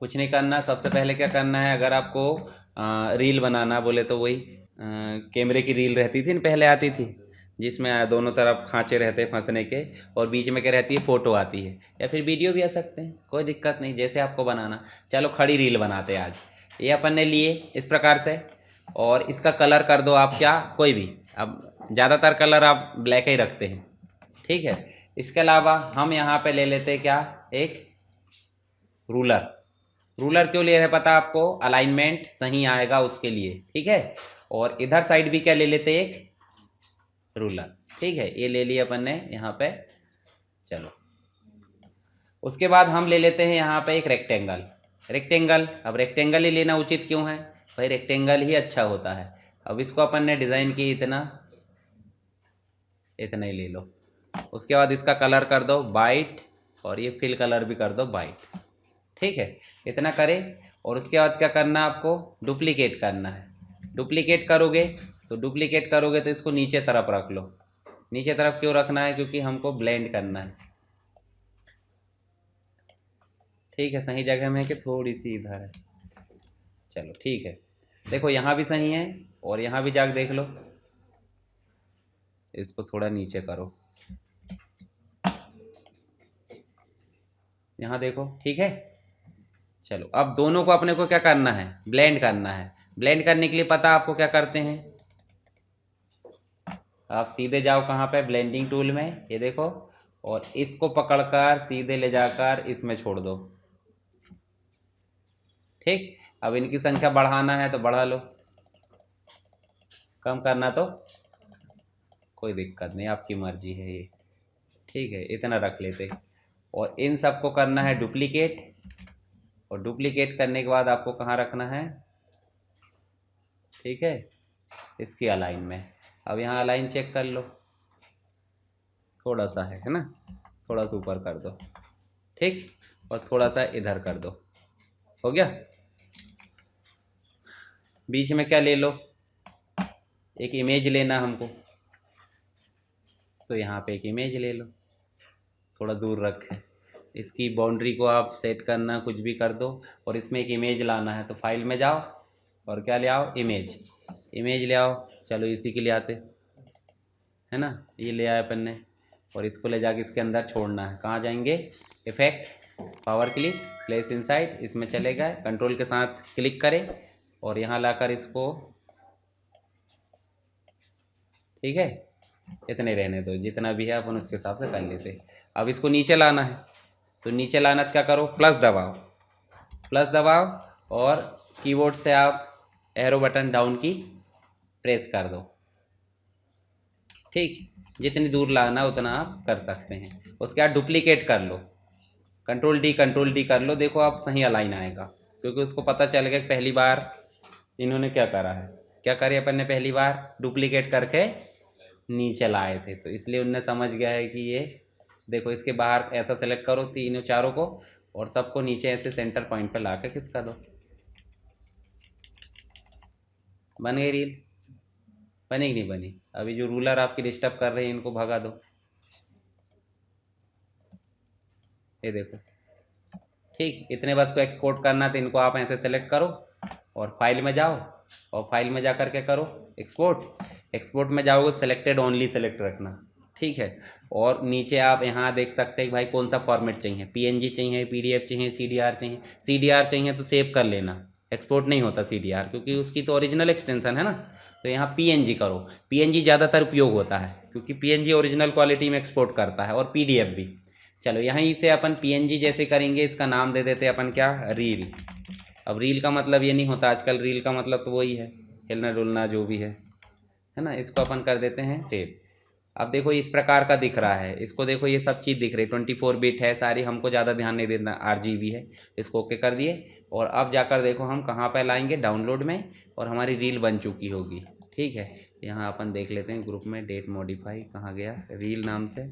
कुछ नहीं करना। सबसे पहले क्या करना है, अगर आपको रील बनाना बोले तो वही कैमरे की रील रहती थी ना, पहले आती थी, जिसमें दोनों तरफ खांचे रहते फंसने के, और बीच में क्या रहती है, फ़ोटो आती है, या फिर वीडियो भी आ सकते हैं, कोई दिक्कत नहीं, जैसे आपको बनाना। चलो खड़ी रील बनाते हैं आज। ये अपन ने लिए इस प्रकार से, और इसका कलर कर दो आप क्या, कोई भी। अब ज़्यादातर कलर आप ब्लैक ही रखते हैं, ठीक है। इसके अलावा हम यहाँ पे ले लेते हैं क्या, एक रूलर। रूलर क्यों ले रहे हैं पता आपको, अलाइनमेंट सही आएगा उसके लिए, ठीक है। और इधर साइड भी क्या ले लेते हैं, एक रूलर, ठीक है। ये ले लिया अपन ने यहाँ पे। चलो उसके बाद हम ले लेते हैं यहाँ पे एक रेक्टेंगल। रेक्टेंगल, अब रेक्टेंगल ही लेना उचित क्यों है भाई, रेक्टेंगल ही अच्छा होता है। अब इसको अपन ने डिज़ाइन की इतना इतना ही ले लो। उसके बाद इसका कलर कर दो वाइट, और ये फिल कलर भी कर दो वाइट, ठीक है। इतना करें, और उसके बाद क्या करना, आपको डुप्लीकेट करना है। डुप्लीकेट करोगे तो इसको नीचे तरफ रख लो। नीचे तरफ क्यों रखना है, क्योंकि हमको ब्लेंड करना है, ठीक है। सही जगह में है कि थोड़ी सी इधर है, चलो ठीक है। देखो यहाँ भी सही है, और यहाँ भी जाके देख लो। इसको थोड़ा नीचे करो, यहाँ देखो, ठीक है। चलो अब दोनों को अपने को क्या करना है, ब्लेंड करना है। ब्लेंड करने के लिए पता आपको क्या करते हैं, आप सीधे जाओ कहाँ पे, ब्लेंडिंग टूल में, ये देखो, और इसको पकड़कर सीधे ले जाकर इसमें छोड़ दो, ठीक। अब इनकी संख्या बढ़ाना है तो बढ़ा लो, कम करना तो कोई दिक्कत नहीं, आपकी मर्जी है ये, ठीक है। इतना रख लेते, और इन सबको करना है डुप्लीकेट। और डुप्लीकेट करने के बाद आपको कहाँ रखना है, ठीक है, इसकी अलाइन में। अब यहाँ अलाइन चेक कर लो, थोड़ा सा है ना, थोड़ा सा ऊपर कर दो, ठीक, और थोड़ा सा इधर कर दो, हो गया। बीच में क्या ले लो, एक इमेज लेना हमको, तो यहाँ पे एक इमेज ले लो, थोड़ा दूर रखें। इसकी बाउंड्री को आप सेट करना, कुछ भी कर दो, और इसमें एक इमेज लाना है, तो फाइल में जाओ और क्या ले आओ, इमेज। इमेज ले आओ, चलो इसी के लिए आते है ना, ये ले आए अपन ने, और इसको ले जाके इसके अंदर छोड़ना है। कहाँ जाएंगे, effect, power click, place inside, इसमें चले गए, कंट्रोल के साथ क्लिक करें, और यहाँ लाकर इसको, ठीक है, इतने रहने दो, जितना भी है अपन उसके हिसाब से कर लेते। अब इसको नीचे लाना है, तो नीचे लाना तो क्या करो, प्लस दबाओ, प्लस दबाओ, और कीबोर्ड से आप एरो बटन डाउन की प्रेस कर दो, ठीक। जितनी दूर लाना उतना आप कर सकते हैं। उसके बाद डुप्लीकेट कर लो, कंट्रोल डी कर लो, देखो आप सही अलाइन आएगा, क्योंकि उसको पता चल गया पहली बार इन्होंने क्या करा है, क्या करे अपन ने पहली बार डुप्लीकेट करके नीचे लाए थे, तो इसलिए उनने समझ गया है कि ये देखो, इसके बाहर ऐसा सेलेक्ट करो तीनों चारों को, और सबको नीचे ऐसे सेंटर पॉइंट पर ला कर खिसका दो, बन गई रील। बनी कि नहीं बनी, अभी जो रूलर आपकी डिस्टर्ब कर रहे हैं इनको भगा दो, ये देखो, ठीक। इतने बस को एक्सपोर्ट करना, तो इनको आप ऐसे सेलेक्ट करो, और फाइल में जाओ, और फाइल में जा कर के करो एक्सपोर्ट। एक्सपोर्ट में जाओगे, सेलेक्टेड ओनली सेलेक्ट रखना, ठीक है। और नीचे आप यहाँ देख सकते हैं कि भाई कौन सा फॉर्मेट चाहिए, पीएनजी चाहिए, पीडीएफ चाहिए, सीडीआर चाहिए। सीडीआर चाहिए तो सेव कर लेना, एक्सपोर्ट नहीं होता सीडीआर, क्योंकि उसकी तो ओरिजिनल एक्सटेंशन है ना। तो यहाँ पीएनजी करो, पीएनजी ज़्यादातर उपयोग होता है, क्योंकि पीएनजी ओरिजिनल क्वालिटी में एक्सपोर्ट करता है, और पीडीएफ भी। चलो यहीं से अपन पीएनजी जैसे करेंगे, इसका नाम दे देते अपन क्या, रील। अब रील का मतलब ये नहीं होता, आजकल रील का मतलब तो वही है, हिलना डुलना जो भी है ना। इसको अपन कर देते हैं सेव। अब देखो इस प्रकार का दिख रहा है, इसको देखो, ये सब चीज़ दिख रही है, 24 बिट है सारी, हमको ज़्यादा ध्यान नहीं देना, आरजीबी है। इसको ओके कर दिए, और अब जाकर देखो हम कहाँ पर लाएंगे, डाउनलोड में, और हमारी रील बन चुकी होगी, ठीक है। यहाँ अपन देख लेते हैं ग्रुप में, डेट मॉडिफाई कहाँ गया, रील नाम से,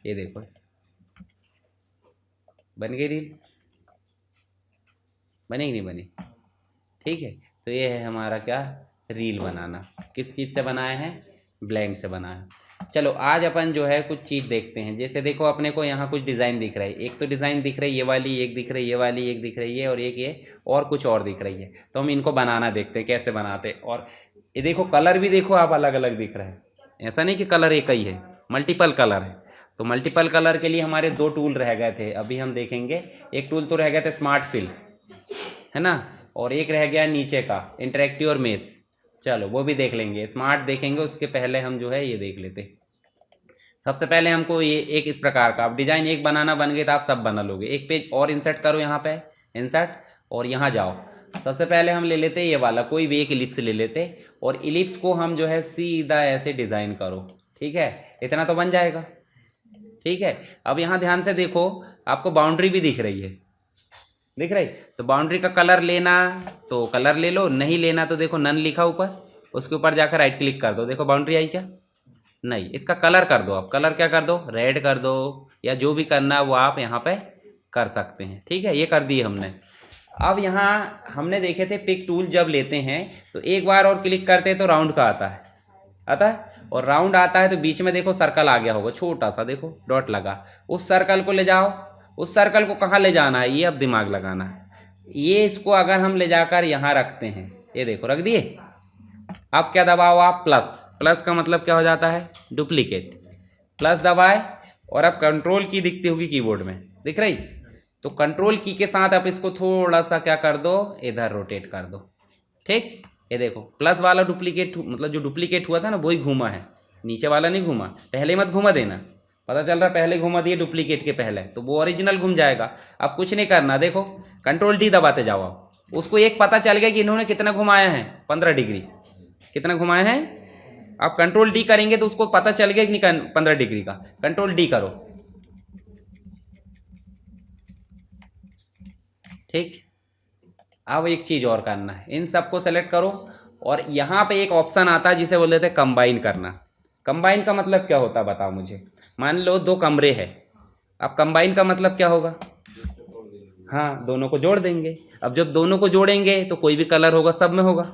ये देखो बन गई रील, बनी कि नहीं बनी, ठीक है। तो ये है हमारा क्या, रील बनाना। किस चीज़ से बनाए हैं, ब्लेंड से बनाया है। चलो आज अपन जो है कुछ चीज़ देखते हैं। जैसे देखो अपने को यहाँ कुछ डिज़ाइन दिख रहा है, एक तो डिज़ाइन दिख रही है ये वाली, एक दिख रही है ये वाली, एक दिख रही है और एक ये और कुछ और दिख रही है। तो हम इनको बनाना देखते हैं कैसे बनाते हैं। और ये देखो कलर भी देखो आप अलग अलग दिख रहे हैं, ऐसा नहीं कि कलर एक ही है, मल्टीपल कलर है। तो मल्टीपल कलर के लिए हमारे दो टूल रह गए थे, अभी हम देखेंगे। एक टूल तो रह गए थे स्मार्ट फिल, है ना, और एक रह गया नीचे का इंटरेक्टिव और मेस। चलो वो भी देख लेंगे, स्मार्ट देखेंगे, उसके पहले हम जो है ये देख लेते। सबसे पहले हमको ये एक इस प्रकार का, अब डिजाइन एक बनाना बन गए तो आप सब बना लोगे। एक पेज और इंसर्ट करो यहाँ पे, इंसर्ट, और यहाँ जाओ। सबसे पहले हम ले लेते ये वाला, कोई भी एक इलिप्स ले लेते और इलिप्स को हम जो है सीधा ऐसे डिजाइन करो। ठीक है, इतना तो बन जाएगा। ठीक है, अब यहाँ ध्यान से देखो, आपको बाउंड्री भी दिख रही है, दिख रही। तो बाउंड्री का कलर लेना तो कलर ले लो, नहीं लेना तो देखो नन लिखा ऊपर, उसके ऊपर जाकर राइट क्लिक कर दो। देखो बाउंड्री आई क्या? नहीं, इसका कलर कर दो। आप कलर क्या कर दो? रेड कर दो, या जो भी करना है वो आप यहाँ पे कर सकते हैं। ठीक है, ये कर दिए हमने। अब यहाँ हमने देखे थे पिक टूल जब लेते हैं तो एक बार और क्लिक करते हैं तो राउंड का आता है, आता है। और राउंड आता है तो बीच में देखो सर्कल आ गया होगा छोटा सा, देखो डॉट लगा। उस सर्कल को ले जाओ। उस सर्कल को कहाँ ले जाना है, ये अब दिमाग लगाना है। ये इसको अगर हम ले जाकर यहाँ रखते हैं, ये देखो रख दिए। अब क्या दबाओ आप? प्लस। प्लस का मतलब क्या हो जाता है? डुप्लीकेट। प्लस दबाए और अब कंट्रोल की दिखती होगी कीबोर्ड में, दिख रही? तो कंट्रोल की के साथ आप इसको थोड़ा सा क्या कर दो, इधर रोटेट कर दो। ठीक, ये देखो प्लस वाला डुप्लीकेट, मतलब जो डुप्लीकेट हुआ था ना वही घूमा है, नीचे वाला नहीं घूमा। पहले मत घुमा देना, पता चल रहा पहले घुमा दिए डुप्लीकेट के पहले, तो वो ओरिजिनल घूम जाएगा। अब कुछ नहीं करना, देखो कंट्रोल डी दबाते जाओ आप। उसको एक पता चल गया कि इन्होंने कितना घुमाया है, 15 डिग्री कितना घुमाया है। आप कंट्रोल डी करेंगे तो उसको पता चल गया कि नहीं 15 डिग्री का। कंट्रोल डी करो, ठीक। अब एक चीज और करना है, इन सबको सेलेक्ट करो और यहाँ पे एक ऑप्शन आता है जिसे बोलते हैं कंबाइन करना। कंबाइन का मतलब क्या होता है बताओ मुझे। मान लो दो कमरे हैं, अब कंबाइन का मतलब क्या होगा? हाँ, दोनों को जोड़ देंगे। अब जब दोनों को जोड़ेंगे तो कोई भी कलर होगा, सब में होगा,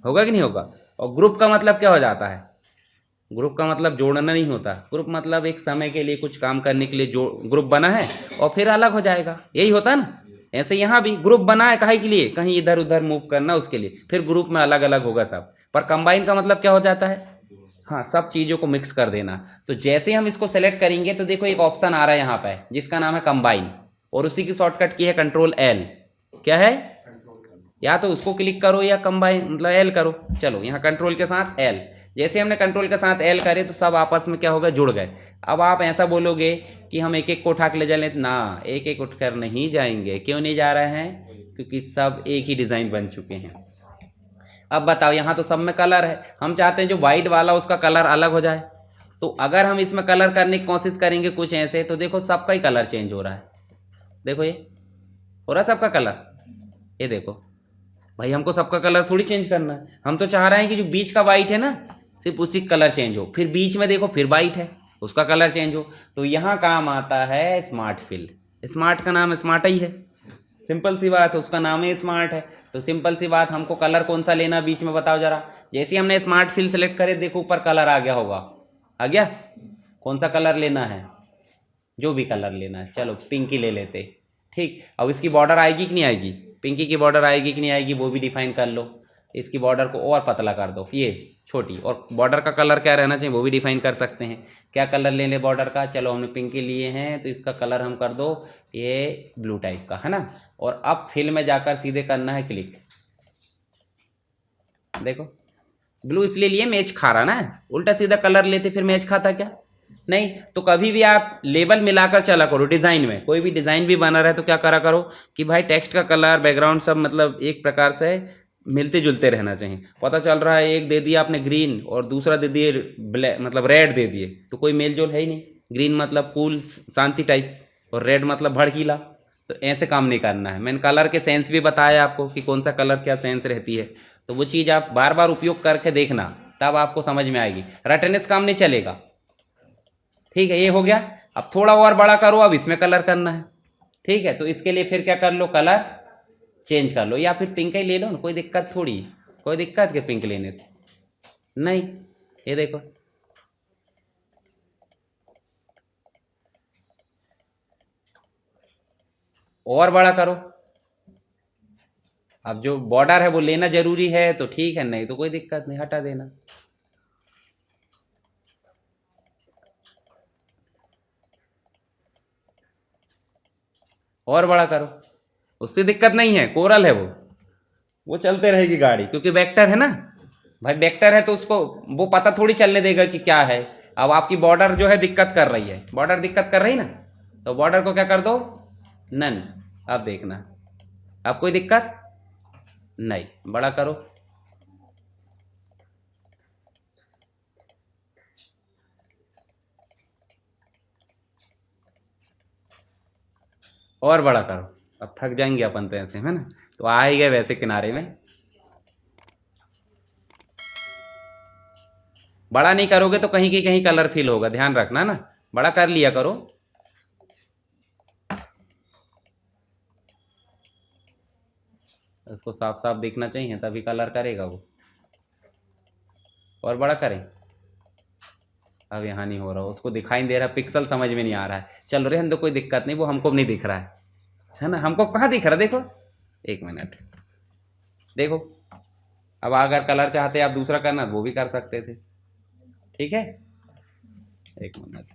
होगा कि नहीं होगा? और ग्रुप का मतलब क्या हो जाता है? ग्रुप का मतलब जोड़ना नहीं होता, ग्रुप मतलब एक समय के लिए कुछ काम करने के लिए जो ग्रुप बना है और फिर अलग हो जाएगा, यही होता है ना। ऐसे यहाँ भी ग्रुप बना है काहे के लिए, कहीं इधर उधर मूव करना उसके लिए, फिर ग्रुप में अलग अलग होगा सब। पर कंबाइन का मतलब क्या हो जाता है? हाँ, सब चीज़ों को मिक्स कर देना। तो जैसे हम इसको सेलेक्ट करेंगे तो देखो एक ऑप्शन आ रहा है यहाँ पे जिसका नाम है कंबाइन, और उसी की शॉर्टकट की है कंट्रोल एल। क्या है? या तो उसको क्लिक करो या कंबाइन मतलब एल करो। चलो यहाँ कंट्रोल के साथ एल, जैसे हमने कंट्रोल के साथ एल करे तो सब आपस में क्या होगा, जुड़ गए। अब आप ऐसा बोलोगे कि हम एक एक को उठा के ले जाए ना, एक एक उठकर नहीं जाएंगे। क्यों नहीं जा रहे हैं? क्योंकि सब एक ही डिज़ाइन बन चुके हैं। अब बताओ, यहाँ तो सब में कलर है, हम चाहते हैं जो वाइट वाला उसका कलर अलग हो जाए। तो अगर हम इसमें कलर करने की कोशिश करेंगे कुछ ऐसे, तो देखो सबका ही कलर चेंज हो रहा है। देखो ये हो रहा है सबका कलर, ये देखो भाई, हमको सबका कलर थोड़ी चेंज करना है। हम तो चाह रहे हैं कि जो बीच का वाइट है ना सिर्फ उसी का कलर चेंज हो, फिर बीच में देखो फिर वाइट है उसका कलर चेंज हो। तो यहाँ काम आता है स्मार्ट फिल। स्मार्ट का नाम स्मार्ट ही है, सिंपल सी बात है, उसका नाम ही स्मार्ट है। तो सिंपल सी बात, हमको कलर कौन सा लेना बीच में बताओ जरा। जैसे हमने स्मार्ट फिल सेलेक्ट करे, देखो ऊपर कलर आ गया होगा, आ गया। कौन सा कलर लेना है? जो भी कलर लेना है, चलो पिंक ही ले लेते। ठीक, अब इसकी बॉर्डर आएगी कि नहीं आएगी? पिंकी की बॉर्डर आएगी कि नहीं आएगी वो भी डिफाइन कर लो। इसकी बॉर्डर को और पतला कर दो, ये छोटी, और बॉर्डर का कलर क्या रहना चाहिए वो भी डिफाइन कर सकते हैं। क्या कलर ले लें बॉर्डर का? चलो हमने पिंकी लिए हैं तो इसका कलर हम कर दो ये ब्लू टाइप का, है ना। और अब फिल में जाकर सीधे करना है क्लिक। देखो ब्लू इसलिए लिए मैच खा रहा ना, उल्टा सीधा कलर लेते फिर मैच खाता क्या? नहीं। तो कभी भी आप लेबल मिलाकर चला करो डिज़ाइन में, कोई भी डिज़ाइन भी बना रहा है तो क्या करा करो कि भाई टेक्स्ट का कलर बैकग्राउंड सब मतलब एक प्रकार से मिलते जुलते रहना चाहिए। पता चल रहा है एक दे दिया आपने ग्रीन और दूसरा दे दिए ब्लैक मतलब रेड दे दिए, तो कोई मेल जोल है ही नहीं। ग्रीन मतलब कूल शांति टाइप और रेड मतलब भड़कीला, तो ऐसे काम नहीं करना है। मैंने कलर के सेंस भी बताया आपको कि कौन सा कलर क्या सेंस रहती है, तो वो चीज़ आप बार बार उपयोग करके देखना, तब आपको समझ में आएगी। रटने से काम नहीं चलेगा। ठीक है, ये हो गया। अब थोड़ा और बड़ा करो, अब इसमें कलर करना है। ठीक है, तो इसके लिए फिर क्या कर लो, कलर चेंज कर लो, या फिर पिंक ही ले लो ना, कोई दिक्कत थोड़ी, कोई दिक्कत के पिंक लेने से नहीं। ये देखो और बड़ा करो। अब जो बॉर्डर है वो लेना जरूरी है तो ठीक है, नहीं तो कोई दिक्कत नहीं, हटा देना। और बड़ा करो, उससे दिक्कत नहीं है, कोरल है वो चलते रहेगी गाड़ी, क्योंकि वेक्टर है ना भाई, वेक्टर है तो उसको वो पता थोड़ी चलने देगा कि क्या है। अब आपकी बॉर्डर जो है दिक्कत कर रही है, बॉर्डर दिक्कत कर रही ना, तो बॉर्डर को क्या कर दो, नन। अब देखना, अब कोई दिक्कत नहीं, बड़ा करो। और बड़ा करो, अब थक जाएंगे अपन तो ऐसे, है ना, तो आ ही गए वैसे किनारे में। बड़ा नहीं करोगे तो कहीं की कहीं कलर फिल होगा, ध्यान रखना ना, बड़ा कर लिया करो। इसको साफ साफ दिखना चाहिए तभी कलर करेगा वो। और बड़ा करें, अब यहाँ नहीं हो रहा, उसको दिखाई नहीं दे रहा, पिक्सल समझ में नहीं आ रहा है, चलो रहने दो, कोई दिक्कत नहीं, वो हमको नहीं दिख रहा है ना, हमको कहाँ दिख रहा, देखो 1 मिनट देखो। अब अगर कलर चाहते आप दूसरा करना वो भी कर सकते थे, ठीक है। 1 मिनट,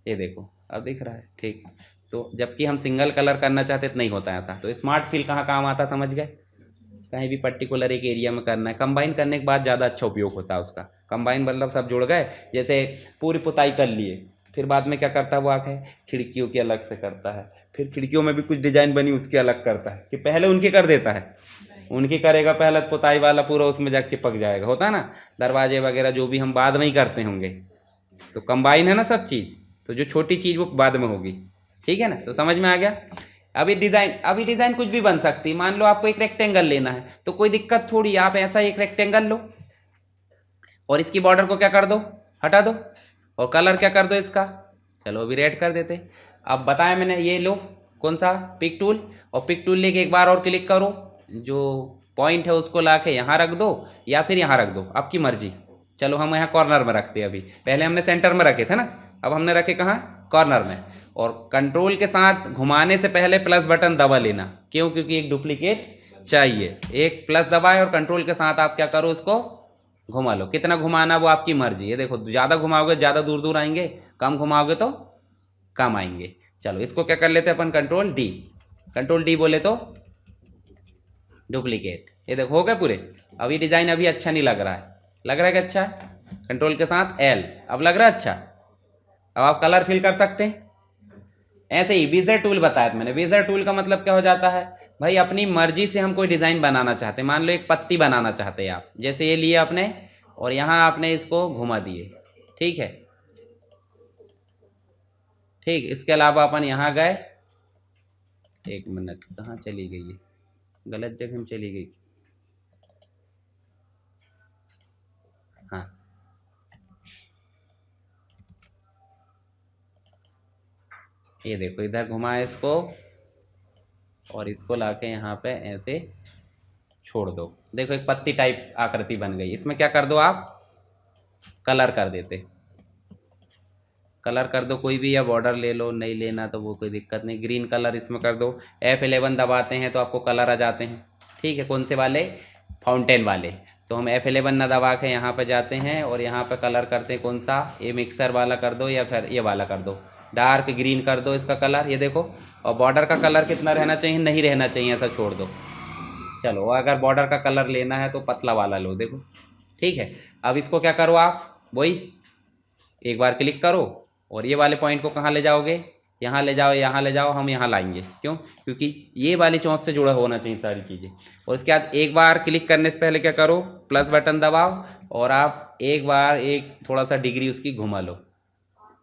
ये देखो अब दिख रहा है, ठीक। तो जबकि हम सिंगल कलर करना चाहते तो नहीं होता ऐसा, तो स्मार्ट फिल कहाँ काम आता, समझ गए। कहीं भी पर्टिकुलर एक एरिया में करना है, कंबाइन करने के बाद ज़्यादा अच्छा उपयोग होता है उसका। कंबाइन मतलब सब जुड़ गए, जैसे पूरी पुताई कर लिए, फिर बाद में क्या करता है वो आके खिड़कियों की अलग से करता है, फिर खिड़कियों में भी कुछ डिजाइन बनी उसकी अलग करता है, कि पहले उनकी कर देता है, उनकी करेगा पहले, पुताई वाला पूरा उसमें जाके चिपक जाएगा, होता है ना, दरवाजे वगैरह जो भी हम बाद में ही करते होंगे। तो कंबाइन है ना सब चीज़, तो जो छोटी चीज़ वो बाद में होगी, ठीक है ना, तो समझ में आ गया। अभी डिज़ाइन कुछ भी बन सकती है, मान लो आपको एक रेक्टेंगल लेना है तो कोई दिक्कत थोड़ी, आप ऐसा एक रेक्टेंगल लो और इसकी बॉर्डर को क्या कर दो, हटा दो, और कलर क्या कर दो इसका, चलो अभी रेड कर देते। अब बताया मैंने, ये लो कौन सा, पिक टूल, और पिक टूल लेके एक बार और क्लिक करो, जो पॉइंट है उसको ला के यहाँ रख दो या फिर यहाँ रख दो, आपकी मर्जी। चलो हम यहाँ कॉर्नर में रखते हैं, अभी पहले हमने सेंटर में रखे थे ना, अब हमने रखे कहाँ, कॉर्नर में। और कंट्रोल के साथ घुमाने से पहले प्लस बटन दबा लेना, क्यों, क्योंकि एक डुप्लीकेट चाहिए। एक प्लस दबाए और कंट्रोल के साथ आप क्या करो, उसको घुमा लो, कितना घुमाना वो आपकी मर्जी है। देखो ज़्यादा घुमाओगे ज़्यादा दूर दूर आएंगे, कम घुमाओगे तो कम आएंगे। चलो इसको क्या कर लेते हैं अपन, कंट्रोल डी बोले तो डुप्लीकेट, ये देखो हो गए पूरे। अब ये डिज़ाइन अभी अच्छा नहीं लग रहा है, लग रहा है कि अच्छा है, कंट्रोल के साथ एल, अब लग रहा है अच्छा। अब आप कलर फिल कर सकते हैं ऐसे ही। विजर टूल बताया था मैंने, विजर टूल का मतलब क्या हो जाता है भाई, अपनी मर्जी से हम कोई डिज़ाइन बनाना चाहते हैं, मान लो एक पत्ती बनाना चाहते हैं आप, जैसे ये लिए आपने और यहाँ आपने इसको घुमा दिए, ठीक है, ठीक। इसके अलावा अपन यहाँ गए, 1 मिनट कहाँ चली गई है, गलत जगह में चली गई, हाँ ये देखो इधर घुमाए इसको और इसको लाके यहाँ पे ऐसे छोड़ दो, देखो एक पत्ती टाइप आकृति बन गई। इसमें क्या कर दो आप, कलर कर देते, कलर कर दो कोई भी, या बॉर्डर ले लो, नहीं लेना तो वो कोई दिक्कत नहीं, ग्रीन कलर इसमें कर दो। F11 दबाते हैं तो आपको कलर आ जाते हैं, ठीक है, कौन से वाले, फाउंटेन वाले। तो हम F11 ना दबा के यहाँ पे जाते हैं और यहाँ पे कलर करते हैं, कौन सा, ये मिक्सर वाला कर दो या फिर ये वाला कर दो, डार्क ग्रीन कर दो इसका कलर, ये देखो। और बॉर्डर का कलर कितना रहना चाहिए, नहीं रहना चाहिए, ऐसा छोड़ दो। चलो अगर बॉर्डर का कलर लेना है तो पतला वाला लो, देखो, ठीक है। अब इसको क्या करो आप, वही एक बार क्लिक करो और ये वाले पॉइंट को कहाँ ले जाओगे, यहाँ ले जाओ, यहाँ ले जाओ, हम यहाँ लाएंगे, क्यों, क्योंकि ये वाली चौंच से जुड़ा होना चाहिए सारी चीज़ें। और इसके बाद एक बार क्लिक करने से पहले क्या करो, प्लस बटन दबाओ और आप एक बार एक थोड़ा सा डिग्री उसकी घुमा लो,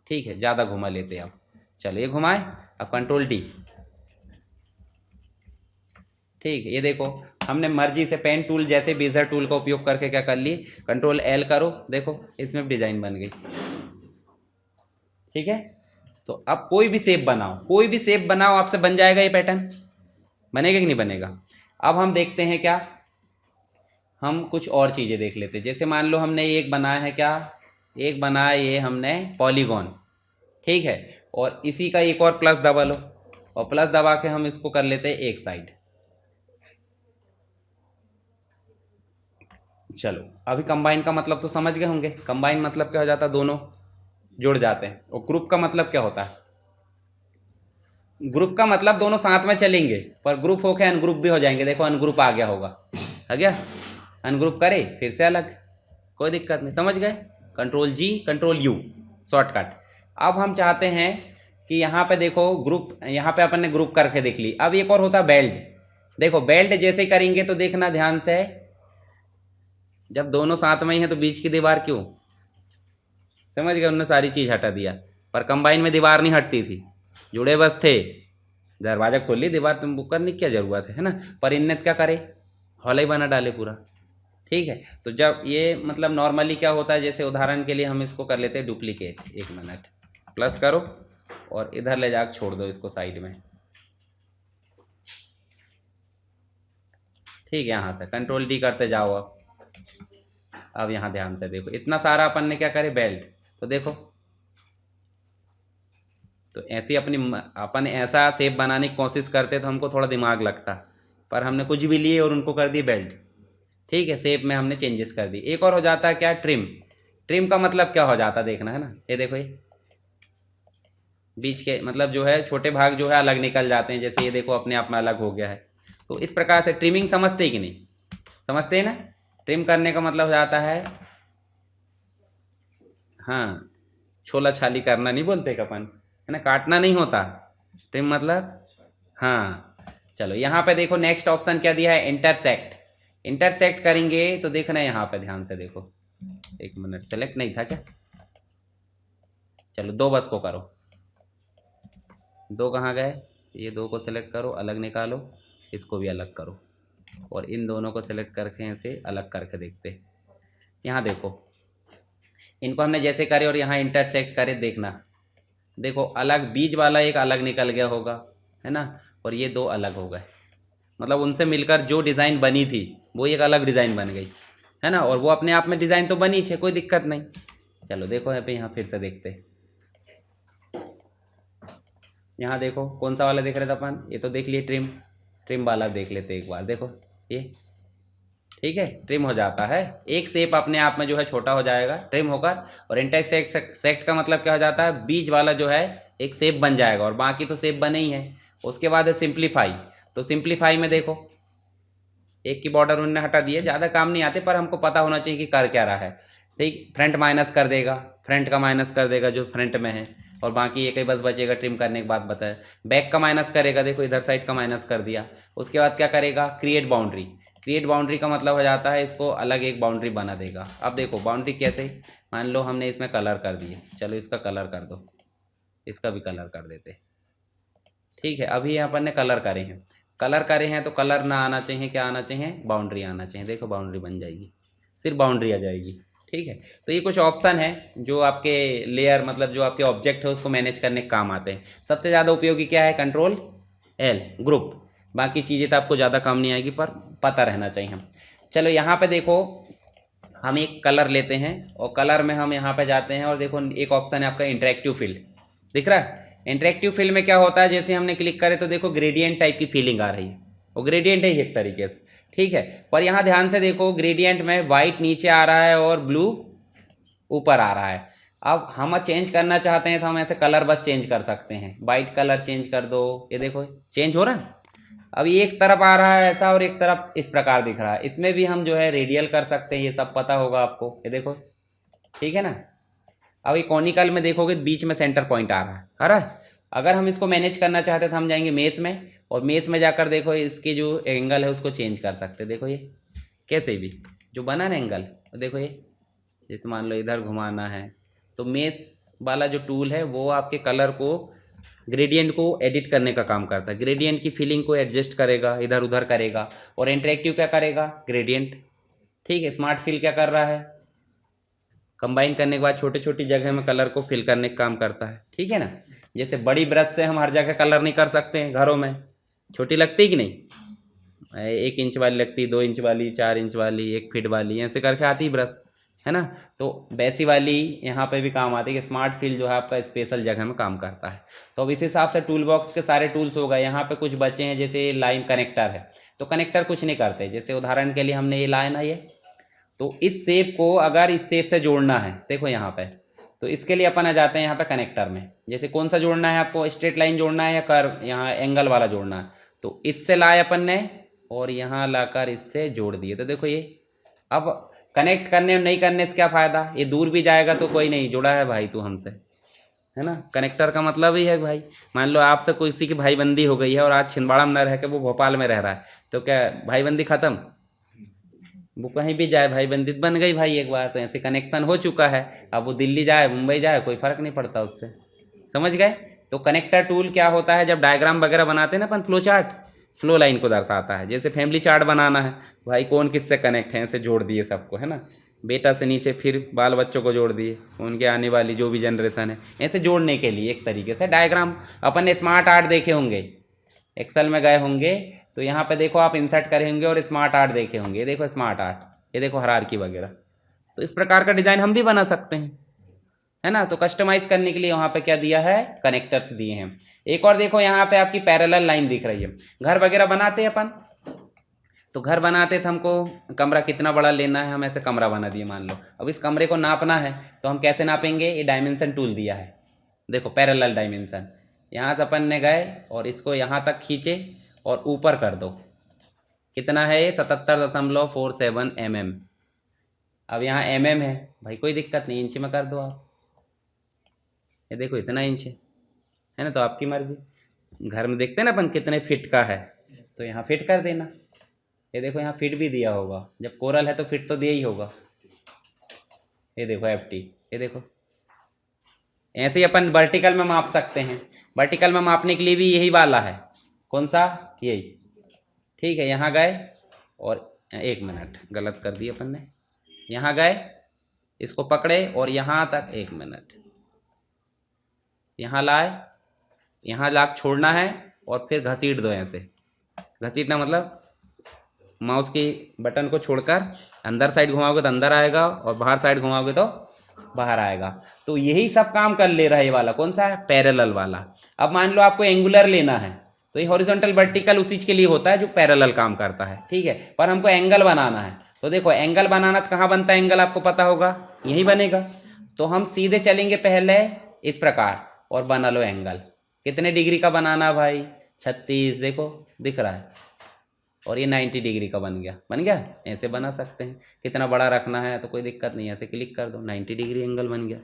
ठीक है, ज़्यादा घुमा लेते आप। चलो ये घुमाए, अब कंट्रोल डी, ठीक है, ये देखो हमने मर्जी से पेन टूल जैसे बेजर टूल का उपयोग करके क्या कर लिए, कंट्रोल एल करो, देखो इसमें डिज़ाइन बन गई, ठीक है। तो अब कोई भी शेप बनाओ, कोई भी शेप बनाओ, आपसे बन जाएगा ये पैटर्न, बनेगा कि नहीं बनेगा। अब हम देखते हैं क्या, हम कुछ और चीज़ें देख लेते हैं। जैसे मान लो हमने एक बनाया है, क्या, एक बनाया ये हमने पॉलीगॉन, ठीक है, और इसी का एक और प्लस दबा लो, और प्लस दबा के हम इसको कर लेते हैं एक साइड। चलो अभी कंबाइन का मतलब तो समझ गए होंगे। कंबाइन मतलब क्या हो जाता है, दोनों जुड़ जाते हैं। और ग्रुप का मतलब क्या होता है, ग्रुप का मतलब दोनों साथ में चलेंगे, पर ग्रुप होके अनग्रुप भी हो जाएंगे। देखो अनग्रुप आ गया होगा, आ गया, अनग्रुप करे फिर से अलग, कोई दिक्कत नहीं, समझ गए। Control G control U shortcut. अब हम चाहते हैं कि यहाँ पे देखो ग्रुप, यहाँ पे अपन ने ग्रुप करके देख ली। अब एक और होता है बेल्ट। देखो बेल्ट जैसे करेंगे तो देखना ध्यान से, जब दोनों साथ में ही है तो बीच की दीवार क्यों, समझ गए, उन्होंने सारी चीज़ हटा दिया। पर कंबाइन में दीवार नहीं हटती थी, जुड़े बस थे। दरवाजा खोल ली, दीवार तुम बुक करने की क्या जरूरत है ना। पर इनने क्या करे, हॉल ही बना डाले पूरा। ठीक है, तो जब ये मतलब नॉर्मली क्या होता है, जैसे उदाहरण के लिए हम इसको कर लेते हैं डुप्लीकेट। एक मिनट, प्लस करो और इधर ले जाकर छोड़ दो इसको साइड में। ठीक है, यहाँ से कंट्रोल डी करते जाओ। अब यहाँ ध्यान से देखो, इतना सारा अपन ने क्या करे बेल्ट, तो देखो तो ऐसी अपनी अपन ऐसा शेप बनाने की कोशिश करते तो हमको थोड़ा दिमाग लगता, पर हमने कुछ भी लिए और उनको कर दी बेल्ट। ठीक है, शेप में हमने चेंजेस कर दी। एक और हो जाता है क्या, ट्रिम। ट्रिम का मतलब क्या हो जाता है देखना है ना, ये देखो ये बीच के मतलब जो है छोटे भाग जो है अलग निकल जाते हैं, जैसे ये देखो अपने आप में अलग हो गया है। तो इस प्रकार से ट्रिमिंग समझते ही कि नहीं, समझते हैं ना। ट्रिम करने का मतलब हो जाता है, हाँ, छोला छाली करना नहीं बोलते अपन, है ना, काटना नहीं होता। ट्रिम मतलब, हाँ। चलो यहाँ पे देखो नेक्स्ट ऑप्शन क्या दिया है, इंटरसेक्ट। इंटरसेक्ट करेंगे तो देखना है यहाँ पे ध्यान से देखो। एक मिनट, सेलेक्ट नहीं था क्या, चलो दो बस को करो। दो कहाँ गए, ये दो को सिलेक्ट करो, अलग निकालो, इसको भी अलग करो, और इन दोनों को सिलेक्ट करके ऐसे अलग करके देखते। यहाँ देखो इनको हमने जैसे करे और यहाँ इंटरसेक्ट करे, देखना देखो अलग, बीच वाला एक अलग निकल गया होगा, है ना, और ये दो अलग हो गए। मतलब उनसे मिलकर जो डिज़ाइन बनी थी वो एक अलग डिज़ाइन बन गई, है ना। और वो अपने आप में डिज़ाइन तो बनी छे, कोई दिक्कत नहीं। चलो देखो यहाँ पे, यहाँ फिर से देखते। यहाँ देखो कौन सा वाला देख रहे थे अपन, ये तो देख लिए ट्रिम। ट्रिम वाला देख लेते एक बार, देखो ये, ठीक है, ट्रिम हो जाता है। एक शेप अपने आप में जो है छोटा हो जाएगा ट्रिम होकर। और इंटरसेक्ट का मतलब क्या हो जाता है, बीच वाला जो है एक शेप बन जाएगा, और बाकी तो शेप बने ही है। उसके बाद है सिंप्लीफाई। तो सिंप्लीफाई में देखो एक की बॉर्डर उन्होंने हटा दिए, ज़्यादा काम नहीं आते, पर हमको पता होना चाहिए कि कर क्या रहा है। ठीक, फ्रंट माइनस कर देगा, फ्रंट का माइनस कर देगा जो फ्रंट में है, और बाकी एक ही बस बचेगा ट्रिम करने के बाद बताया। बैक का माइनस करेगा, देखो इधर साइड का माइनस कर दिया। उसके बाद क्या करेगा, क्रिएट बाउंड्री। क्रिएट बाउंड्री का मतलब हो जाता है इसको अलग एक बाउंड्री बना देगा। अब देखो बाउंड्री कैसे, मान लो हमने इसमें कलर कर दिए, चलो इसका कलर कर दो, इसका भी कलर कर देते। ठीक है, अभी यहाँ पर ने कलर करे हैं, कलर करे हैं तो कलर ना आना चाहिए, क्या आना चाहिए, बाउंड्री आना चाहिए। देखो बाउंड्री बन जाएगी, सिर्फ बाउंड्री आ जाएगी। ठीक है, तो ये कुछ ऑप्शन है जो आपके लेयर मतलब जो आपके ऑब्जेक्ट है उसको मैनेज करने के काम आते हैं। सबसे ज़्यादा उपयोगी क्या है, कंट्रोल एल, ग्रुप। बाकी चीज़ें तो आपको ज़्यादा काम नहीं आएगी, पर पता रहना चाहिए हम। चलो यहाँ पे देखो हम एक कलर लेते हैं, और कलर में हम यहाँ पे जाते हैं, और देखो एक ऑप्शन है आपका इंटरेक्टिव फील्ड, दिख रहा है। इंटरेक्टिव फील्ड में क्या होता है, जैसे हमने क्लिक करे तो देखो ग्रेडियंट टाइप की फीलिंग आ रही है, वो ग्रेडियंट है एक तरीके से। ठीक है, पर यहाँ ध्यान से देखो ग्रेडियंट में वाइट नीचे आ रहा है और ब्लू ऊपर आ रहा है। अब हम चेंज करना चाहते हैं तो हम ऐसे कलर बस चेंज कर सकते हैं, वाइट कलर चेंज कर दो, ये देखो चेंज हो रहा है। अब एक तरफ आ रहा है ऐसा और एक तरफ इस प्रकार दिख रहा है। इसमें भी हम जो है रेडियल कर सकते हैं, ये सब पता होगा आपको, ये देखो, ठीक है ना। अब ये कॉनिकल में देखोगे बीच में सेंटर पॉइंट आ रहा है। अगर हम इसको मैनेज करना चाहते तो हम जाएंगे मेस में, और मेस में जाकर देखो इसके जो एंगल है उसको चेंज कर सकते हैं। देखो ये कैसे भी जो बना ना एंगल, देखो ये जैसे मान लो इधर घुमाना है, तो मेस वाला जो टूल है वो आपके कलर को, ग्रेडियंट को एडिट करने का काम करता है। ग्रेडियंट की फीलिंग को एडजस्ट करेगा, इधर उधर करेगा। और इंटरेक्टिव क्या करेगा, ग्रेडियंट। ठीक है, स्मार्ट फिल क्या कर रहा है, कंबाइन करने के बाद छोटी छोटी जगह में कलर को फिल करने का काम करता है। ठीक है ना, जैसे बड़ी ब्रश से हम हर जगह कलर नहीं कर सकते हैं, घरों में छोटी लगती कि नहीं, 1 इंच वाली लगती, 2 इंच वाली, 4 इंच वाली, 1 फीट वाली, ऐसे करके आती ब्रश। है ना। तो वैसी वाली यहाँ पे भी काम आती है कि स्मार्ट फील जो है आपका स्पेशल जगह में काम करता है। तो अब इस हिसाब से टूल बॉक्स के सारे टूल्स हो गए। यहाँ पे कुछ बचे हैं, जैसे लाइन कनेक्टर है, तो कनेक्टर कुछ नहीं करते। जैसे उदाहरण के लिए हमने ये लाइन है, ये तो इस शेप को अगर इस शेप से जोड़ना है, देखो यहाँ पे, तो इसके लिए अपन आ जाते हैं यहाँ पे कनेक्टर में। जैसे कौन सा जोड़ना है आपको, स्ट्रेट लाइन जोड़ना है या कर्व, यहाँ एंगल वाला जोड़ना है, तो इससे लाए अपन ने और यहाँ लाकर इससे जोड़ दिए। तो देखो ये अब कनेक्ट करने और नहीं करने से क्या फ़ायदा, ये दूर भी जाएगा तो कोई नहीं, जुड़ा है भाई तू हमसे, है ना। कनेक्टर का मतलब ही है भाई, मान लो आपसे कोई किसी की भाईबंदी हो गई है और आज छिंदवाड़ा में न रह के वो भोपाल में रह रहा है, तो क्या भाईबंदी ख़त्म, वो कहीं भी जाए भाईबंदी बन गई भाई एक बार, तो ऐसे कनेक्शन हो चुका है। अब वो दिल्ली जाए मुंबई जाए कोई फ़र्क नहीं पड़ता उससे, समझ गए। तो कनेक्टर टूल क्या होता है, जब डायग्राम वगैरह बनाते हैं ना अपन, फ्लो चार्ट, फ्लो लाइन को दर्शाता है। जैसे फैमिली चार्ट बनाना है भाई, कौन किससे कनेक्ट है, ऐसे जोड़ दिए सबको, है ना। बेटा से नीचे फिर बाल बच्चों को जोड़ दिए, उनके आने वाली जो भी जनरेशन है, ऐसे जोड़ने के लिए एक तरीके से डायग्राम। अपन ने स्मार्ट आर्ट देखे होंगे, एक्सेल में गए होंगे, तो यहाँ पे देखो आप इंसर्ट करे होंगे और स्मार्ट आर्ट देखे होंगे। ये देखो स्मार्ट आर्ट, ये देखो हायरार्की वगैरह। तो इस प्रकार का डिज़ाइन हम भी बना सकते हैं, है ना। तो कस्टमाइज करने के लिए वहाँ पे क्या दिया है, कनेक्टर्स दिए हैं। एक और देखो यहाँ पे आपकी पैरेलल लाइन दिख रही है। घर वगैरह बनाते हैं अपन, तो घर बनाते थे, हमको कमरा कितना बड़ा लेना है, हम ऐसे कमरा बना दिए मान लो। अब इस कमरे को नापना है, तो हम कैसे नापेंगे, ये डायमेंशन टूल दिया है, देखो पैरेलल डायमेंशन। यहाँ से अपन ने गए और इसको यहाँ तक खींचे और ऊपर कर दो, कितना है ये 77.47 mm। अब यहाँ mm है भाई, कोई दिक्कत नहीं, इंच में कर दो आप, ये देखो इतना इंच है ना, तो आपकी मर्जी। घर में देखते हैं ना अपन कितने फिट का है, तो यहाँ फिट कर देना। ये देखो यहाँ फिट भी दिया होगा, जब कोरल है तो फिट तो दिया ही होगा। ये देखो FT, ये देखो ऐसे ही अपन वर्टिकल में माप सकते हैं। वर्टिकल में मापने के लिए भी यही वाला है, कौन सा, यही, ठीक है। यहाँ गए और 1 मिनट गलत कर दिया अपन ने, यहाँ गए इसको पकड़े और यहाँ तक 1 मिनट, यहाँ लाए, यहाँ लाक छोड़ना है और फिर घसीट दो। ऐसे घसीटना मतलब माउस की बटन को छोड़कर अंदर साइड घुमाओगे तो अंदर आएगा और बाहर साइड घुमाओगे तो बाहर आएगा। तो यही सब काम कर ले रहा है ये वाला, कौन सा है, पैरेलल वाला। अब मान लो आपको एंगुलर लेना है, तो ये हॉरिजॉन्टल वर्टिकल उस चीज़ के लिए होता है जो पैरेलल काम करता है, ठीक है। पर हमको एंगल बनाना है, तो देखो एंगल बनाना तो कहाँ बनता है एंगल, आपको पता होगा, यही बनेगा। तो हम सीधे चलेंगे पहले इस प्रकार और बना लो एंगल। कितने डिग्री का बनाना है भाई, 36, देखो दिख रहा है, और ये 90 डिग्री का बन गया, बन गया। ऐसे बना सकते हैं, कितना बड़ा रखना है तो कोई दिक्कत नहीं, ऐसे क्लिक कर दो 90 डिग्री एंगल बन गया।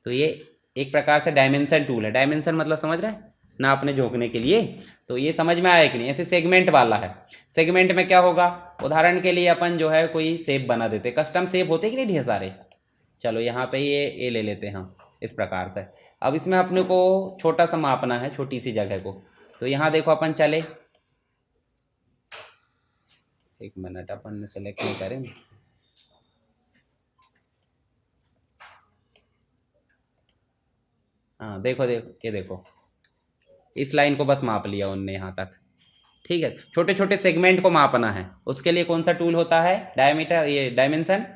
तो ये एक प्रकार से डायमेंशन टूल है। डायमेंशन मतलब समझ रहे हैं, नापने झोंकने के लिए। तो ये समझ में आया कि नहीं। ऐसे सेगमेंट वाला है, सेगमेंट में क्या होगा, उदाहरण के लिए अपन जो है कोई शेप बना देते, कस्टम शेप होते कि नहीं ढेर सारे। चलो यहाँ पे ये ले लेते हैं हम इस प्रकार से। अब इसमें अपने को छोटा सा मापना है, छोटी सी जगह को। तो यहाँ देखो अपन चले, 1 मिनट अपन ने सेलेक्ट नहीं करेंगे, हाँ देखो देखो, ये देखो इस लाइन को बस माप लिया उनने यहाँ तक, ठीक है। छोटे छोटे सेगमेंट को मापना है, उसके लिए कौन सा टूल होता है, डायमीटर, ये डायमेंशन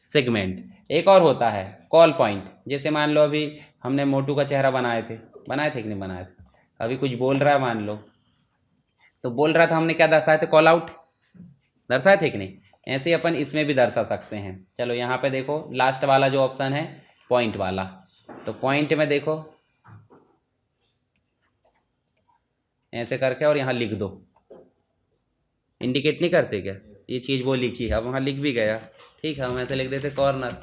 सेगमेंट। एक और होता है कॉल पॉइंट। जैसे मान लो अभी हमने मोटू का चेहरा बनाए थे कि नहीं बनाए थे, अभी कुछ बोल रहा है मान लो, तो बोल रहा था, हमने क्या दर्शाए थे, कॉल आउट दर्शाए थे कि नहीं। ऐसे ही अपन इसमें भी दर्शा सकते हैं। चलो यहाँ पे देखो लास्ट वाला जो ऑप्शन है पॉइंट वाला, तो पॉइंट में देखो ऐसे करके और यहाँ लिख दो। इंडिकेट नहीं करते क्या, ये चीज़ वो लिखी है, अब वहाँ लिख भी गया, ठीक है। हम ऐसे लिख देते कॉर्नर,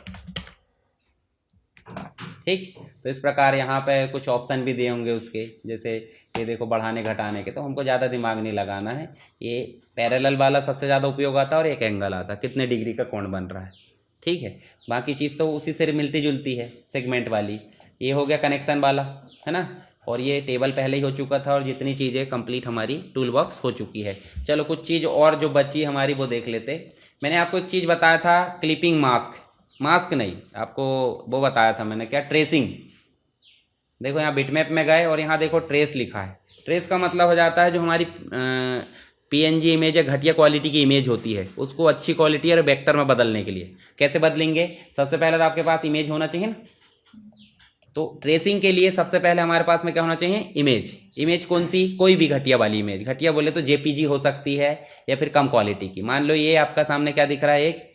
ठीक। तो इस प्रकार यहाँ पे कुछ ऑप्शन भी दिए होंगे उसके, जैसे ये देखो बढ़ाने घटाने के, तो हमको ज़्यादा दिमाग नहीं लगाना है। ये पैरेलल वाला सबसे ज़्यादा उपयोग आता है और एक एंगल आता है, कितने डिग्री का कोण बन रहा है, ठीक है। बाकी चीज़ तो उसी से मिलती जुलती है, सेगमेंट वाली। ये हो गया कनेक्शन वाला, है ना। और ये टेबल पहले ही हो चुका था और जितनी चीज़ें कंप्लीट हमारी टूल बॉक्स हो चुकी है। चलो कुछ चीज़ और जो बची हमारी वो देख लेते। मैंने आपको एक चीज़ बताया था, क्लिपिंग मास्क, मास्क नहीं, आपको वो बताया था मैंने, क्या, ट्रेसिंग। देखो यहाँ बिटमैप में गए और यहाँ देखो ट्रेस लिखा है। ट्रेस का मतलब हो जाता है जो हमारी पीएनजी इमेज है घटिया क्वालिटी की इमेज होती है, उसको अच्छी क्वालिटी और वेक्टर में बदलने के लिए कैसे बदलेंगे? सबसे पहले तो आपके पास इमेज होना चाहिए ना, तो ट्रेसिंग के लिए सबसे पहले हमारे पास में क्या होना चाहिए? इमेज। इमेज कौन सी? कोई भी घटिया वाली इमेज। घटिया बोले तो जेपीजी हो सकती है या फिर कम क्वालिटी की। मान लो ये आपका सामने क्या दिख रहा है, एक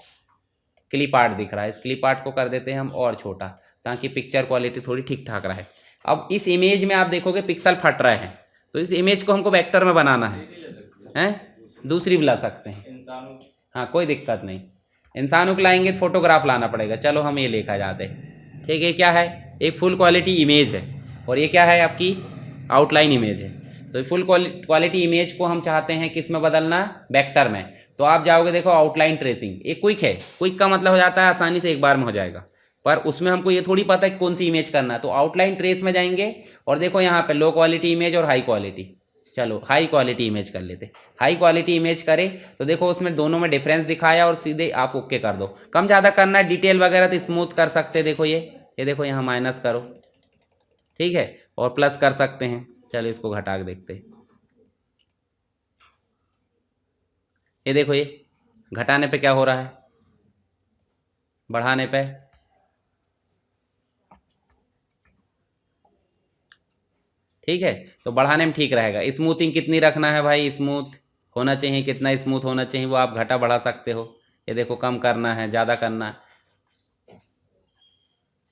क्लिप आर्ट दिख रहा है। इस क्लिप आर्ट को कर देते हैं हम और छोटा, ताकि पिक्चर क्वालिटी थोड़ी ठीक ठाक रहे। अब इस इमेज में आप देखोगे पिक्सल फट रहे हैं, तो इस इमेज को हमको वेक्टर में बनाना है। दूसरी भी ला सकते हैं, हाँ कोई दिक्कत नहीं। इंसानों को लाएंगे तो फोटोग्राफ लाना पड़ेगा। चलो हम ये लेकर जाते हैं। ठीक है, क्या है? एक फुल क्वालिटी इमेज है और ये क्या है? आपकी आउटलाइन इमेज है। तो फुल क्वालिटी इमेज को हम चाहते हैं किस में बदलना? वेक्टर में। तो आप जाओगे, देखो आउटलाइन ट्रेसिंग, एक क्विक है। क्विक का मतलब हो जाता है आसानी से एक बार में हो जाएगा, पर उसमें हमको ये थोड़ी पता है कौन सी इमेज करना है। तो आउटलाइन ट्रेस में जाएंगे और देखो यहाँ पे लो क्वालिटी इमेज और हाई क्वालिटी। चलो हाई क्वालिटी इमेज कर लेते। हाई क्वालिटी इमेज करे तो देखो उसमें दोनों में डिफरेंस दिखाया और सीधे आप ओके कर दो। कम ज़्यादा करना है, डिटेल वगैरह तो स्मूथ कर सकते हैं। देखो ये देखो यहाँ माइनस करो, ठीक है, और प्लस कर सकते हैं। चलो इसको घटा के देखते हैं। ये देखो, ये घटाने पे क्या हो रहा है, बढ़ाने पे ठीक है। तो बढ़ाने में ठीक रहेगा। स्मूथिंग कितनी रखना है भाई? स्मूथ होना चाहिए, कितना स्मूथ होना चाहिए वो आप घटा बढ़ा सकते हो। ये देखो कम करना है, ज़्यादा करना है।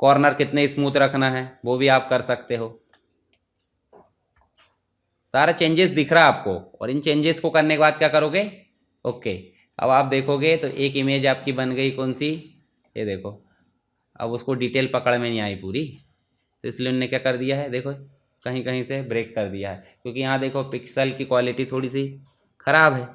कॉर्नर कितने स्मूथ रखना है वो भी आप कर सकते हो। सारा चेंजेस दिख रहा है आपको, और इन चेंजेस को करने के बाद क्या करोगे? ओके। अब आप देखोगे तो एक इमेज आपकी बन गई, कौन सी? ये देखो। अब उसको डिटेल पकड़ में नहीं आई पूरी, तो इसलिए उन्होंने क्या कर दिया है, देखो कहीं कहीं से ब्रेक कर दिया है, क्योंकि यहाँ देखो पिक्सल की क्वालिटी थोड़ी सी ख़राब है।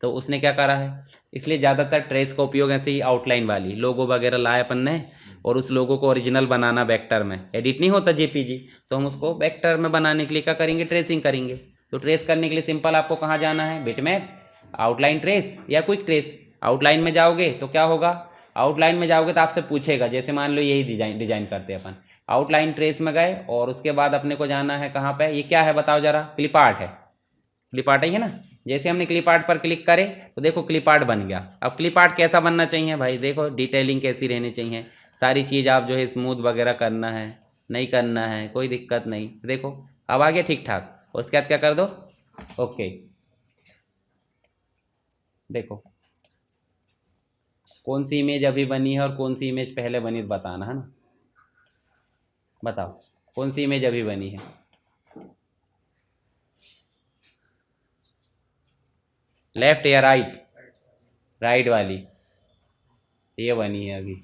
तो उसने क्या करा है, इसलिए ज़्यादातर ट्रेस का उपयोग ऐसे ही आउटलाइन वाली लोगो वगैरह लाए अपन ने, और उस लोगो को ओरिजिनल बनाना वेक्टर में। एडिट नहीं होता जेपीजी, तो हम उसको वेक्टर में बनाने के लिए क्या करेंगे? ट्रेसिंग करेंगे। तो ट्रेस करने के लिए सिंपल आपको कहाँ जाना है? बिटमैप, आउटलाइन ट्रेस या क्विक ट्रेस। आउटलाइन में जाओगे तो क्या होगा? आउटलाइन में जाओगे तो आपसे पूछेगा, जैसे मान लो यही डिजाइन करते हैं अपन। आउटलाइन ट्रेस में गए और उसके बाद अपने को जाना है कहाँ पे? ये क्या है बताओ जरा? क्लिप आर्ट है। क्लिप आर्ट ही है ना। जैसे हमने क्लिप आर्ट पर क्लिक करे तो देखो क्लिप आर्ट बन गया। अब क्लिप आर्ट कैसा बनना चाहिए भाई? देखो डिटेलिंग कैसी रहनी चाहिए, सारी चीज़ आप जो है स्मूथ वगैरह करना है, नहीं करना है कोई दिक्कत नहीं। देखो अब आ गया ठीक ठाक। उसके बाद क्या कर दो? ओके। देखो कौन सी इमेज अभी बनी है और कौन सी इमेज पहले बनी, बताना है ना। बताओ कौन सी इमेज अभी बनी है? लेफ्ट या राइट? राइट वाली ये बनी है अभी,